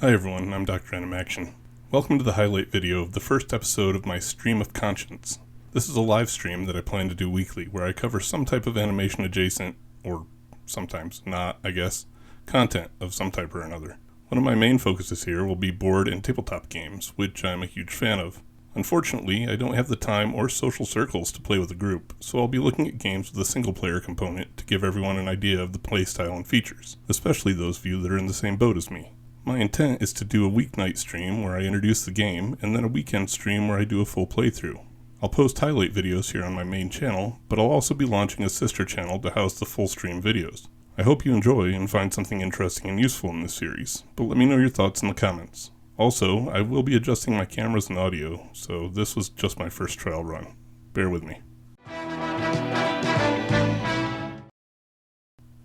Hi everyone, I'm Dr.Animaction. Welcome to the highlight video of the first episode of my Stream of Conscience. This is a live stream that I plan to do weekly where I cover some type of animation adjacent, or sometimes not, I guess, content of some type or another. One of my main focuses here will be board and tabletop games, which I'm a huge fan of. Unfortunately, I don't have the time or social circles to play with a group, so I'll be looking at games with a single-player component to give everyone an idea of the playstyle and features, especially those of you that are in the same boat as me. My intent is to do a weeknight stream where I introduce the game, and then a weekend stream where I do a full playthrough. I'll post highlight videos here on my main channel, but I'll also be launching a sister channel to house the full stream videos. I hope you enjoy and find something interesting and useful in this series, but let me know your thoughts in the comments. Also, I will be adjusting my cameras and audio, so this was just my first trial run. Bear with me.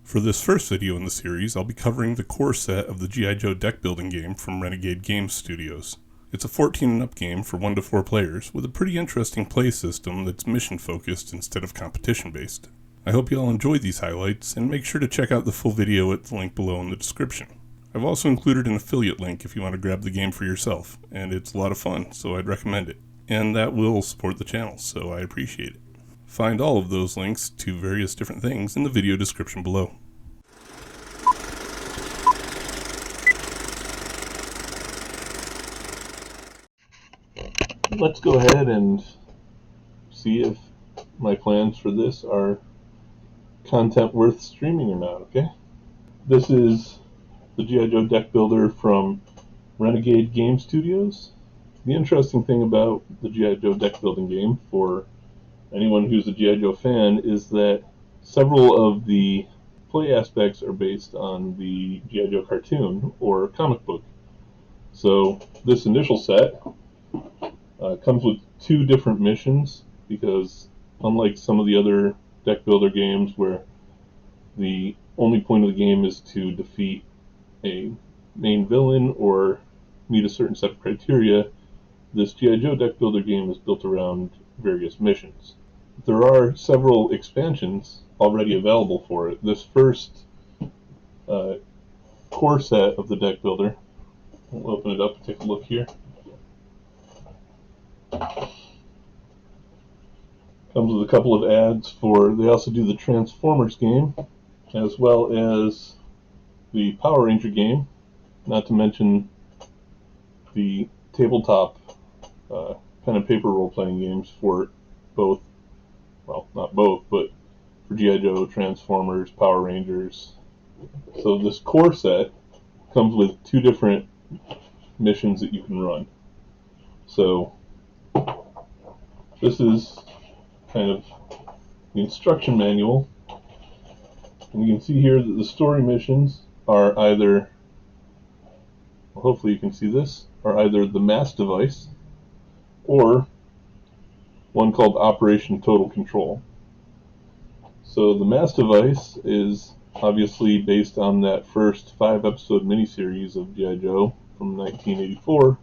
For this first video in the series, I'll be covering the core set of the G.I. Joe deck building game from Renegade Game Studios. It's a 14 and up game for 1 to 4 players with a pretty interesting play system that's mission focused instead of competition based. I hope you all enjoy these highlights and make sure to check out the full video at the link below in the description. I've also included an affiliate link if you want to grab the game for yourself, and it's a lot of fun, so I'd recommend it. And that will support the channel, so I appreciate it. Find all of those links to various different things in the video description below. Let's go ahead and see if my plans for this are content worth streaming or not, okay? This is the G.I. Joe deck builder from Renegade Game Studios. The interesting thing about the G.I. Joe deck building game for anyone who's a G.I. Joe fan is that several of the play aspects are based on the G.I. Joe cartoon or comic book. So this initial set comes with 2 different missions because unlike some of the other deck builder games where the only point of the game is to defeat a main villain or meet a certain set of criteria, this G.I. Joe deck builder game is built around various missions. There are several expansions already available for it. This first core set of the deck builder, we'll open it up and take a look here. Comes with a couple of ads for, they also do the Transformers game, as well as the Power Ranger game, not to mention the tabletop pen and paper role-playing games for both, well, not both, but for G.I. Joe, Transformers, Power Rangers. So this core set comes with 2 different missions that you can run. So this is kind of the instruction manual, and you can see here that the story missions are either, well, hopefully you can see this, are either the mass device or one called Operation Total Control. So the mass device is obviously based on that first 5-episode miniseries of G.I. Joe from 1984.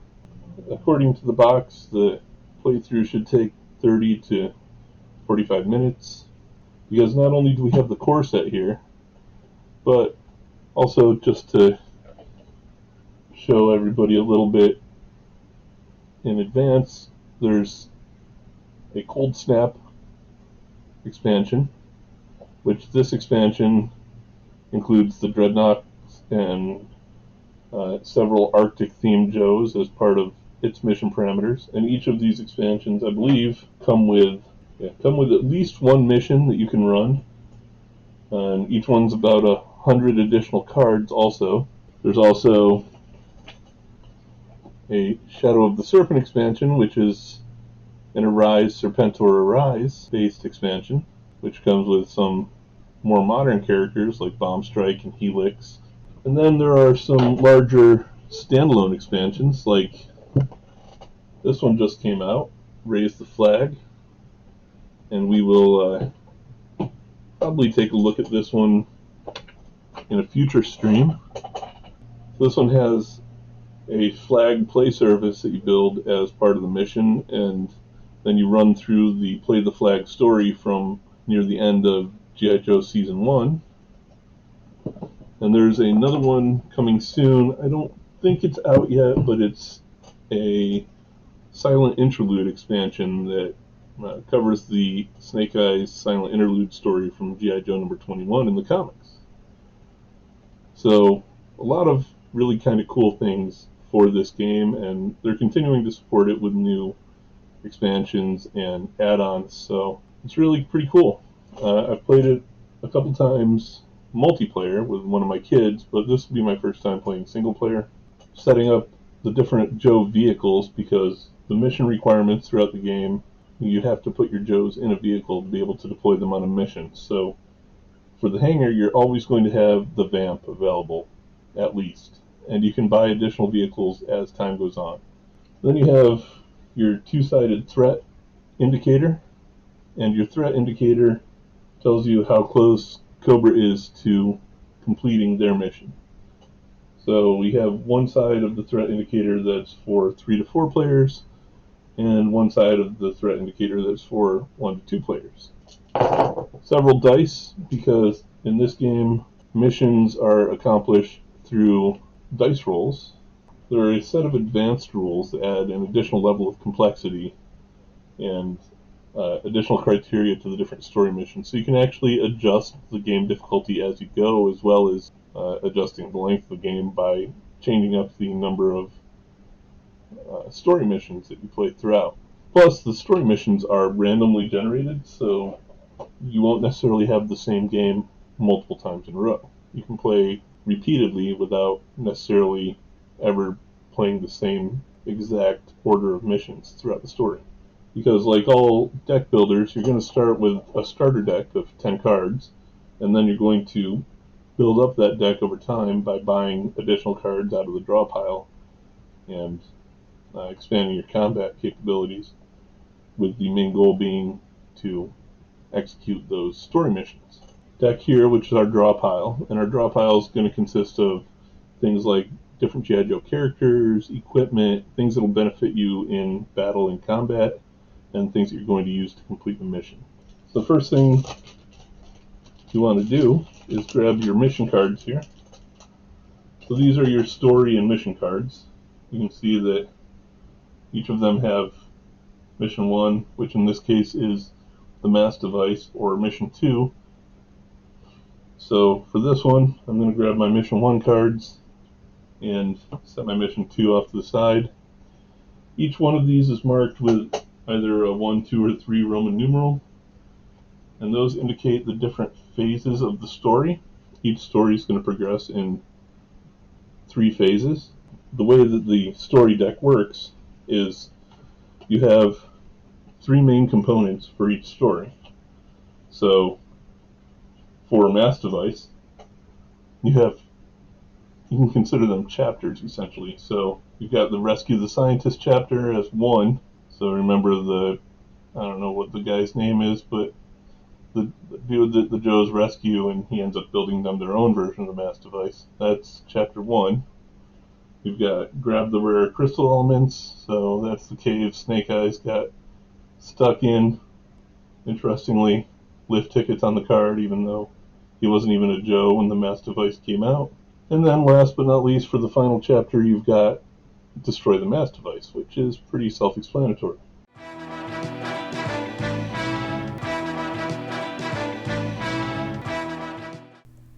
According to the box, the playthrough should take 30 to 45 minutes, because not only do we have the core set here, but also just to show everybody a little bit in advance, there's a Cold Snap expansion, which this expansion includes the Dreadnoughts and several Arctic themed Joes as part of its mission parameters. And each of these expansions, I believe, come with at least 1 mission that you can run, and each one's about 100 additional cards. Also, there's also a Shadow of the Serpent expansion, which is an Arise Serpentor Arise based expansion, which comes with some more modern characters like Bomb Strike and Helix. And then there are some larger standalone expansions, like this one just came out, Raise the Flag, and we will probably take a look at this one in a future stream. This one has a flag play service that you build as part of the mission, and then you run through the Play the Flag story from near the end of G.I. Joe Season 1. And there's another one coming soon. I don't think it's out yet, but it's a Silent Interlude expansion that covers the Snake Eyes Silent Interlude story from G.I. Joe number 21 in the comics. So a lot of really kind of cool things for this game, and they're continuing to support it with new expansions and add-ons, so it's really pretty cool. I've played it a couple times multiplayer with one of my kids, but this will be my first time playing single player. Setting up the different Joe vehicles, because the mission requirements throughout the game, you have to put your Joes in a vehicle to be able to deploy them on a mission. So for the hangar, you're always going to have the Vamp available, at least, and you can buy additional vehicles as time goes on. Then you have your two-sided threat indicator, and your threat indicator tells you how close Cobra is to completing their mission. So we have one side of the threat indicator that's for 3 to 4 players, and one side of the threat indicator that's for 1 to 2 players. Several dice, because in this game missions are accomplished through dice rolls. There are a set of advanced rules that add an additional level of complexity and additional criteria to the different story missions, so you can actually adjust the game difficulty as you go, as well as adjusting the length of the game by changing up the number of story missions that you play throughout. Plus, the story missions are randomly generated, so you won't necessarily have the same game multiple times in a row. You can play repeatedly without necessarily ever playing the same exact order of missions throughout the story. Because like all deck builders, you're going to start with a starter deck of 10 cards, and then you're going to build up that deck over time by buying additional cards out of the draw pile and expanding your combat capabilities, with the main goal being to execute those story missions. Deck here, which is our draw pile, and our draw pile is going to consist of things like different G.I. Joe characters, equipment, things that will benefit you in battle and combat, and things that you're going to use to complete the mission. So the first thing you want to do is grab your mission cards here. So these are your story and mission cards. You can see that each of them have mission 1, which in this case is the mass device, or mission 2. So for this one, I'm going to grab my mission 1 cards and set my mission 2 off to the side. Each one of these is marked with either a 1, 2, or 3 Roman numeral, and those indicate the different phases of the story. Each story is going to progress in 3 phases. The way that the story deck works is you have 3 main components for each story. So for a mass device, you can consider them chapters essentially. So you've got the Rescue the Scientist chapter as 1. So remember I don't know what the guy's name is, but the dude that the Joes rescue, and he ends up building them their own version of the mass device. That's chapter 1. You've got Grab the Rare Crystal Elements, so that's the cave Snake Eyes got stuck in. Interestingly, lift tickets on the card, even though he wasn't even a Joe when the mass device came out. And then last but not least, for the final chapter, you've got Destroy the Mass Device, which is pretty self-explanatory.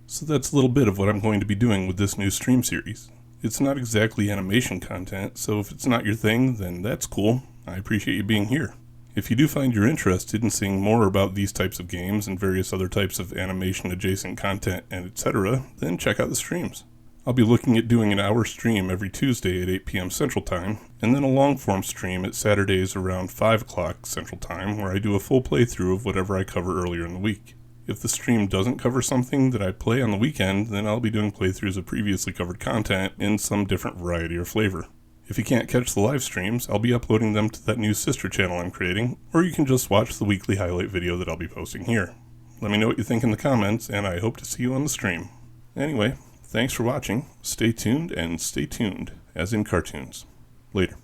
So that's a little bit of what I'm going to be doing with this new stream series. It's not exactly animation content, so if it's not your thing, then that's cool. I appreciate you being here. If you do find you're interested in seeing more about these types of games and various other types of animation adjacent content and etc., then check out the streams. I'll be looking at doing an hour stream every Tuesday at 8 p.m. Central Time, and then a long-form stream at Saturdays around 5 o'clock Central Time, where I do a full playthrough of whatever I cover earlier in the week. If the stream doesn't cover something that I play on the weekend, then I'll be doing playthroughs of previously covered content in some different variety or flavor. If you can't catch the live streams, I'll be uploading them to that new sister channel I'm creating, or you can just watch the weekly highlight video that I'll be posting here. Let me know what you think in the comments, and I hope to see you on the stream. Anyway, thanks for watching, stay tuned, and stay tuned, as in cartoons. Later.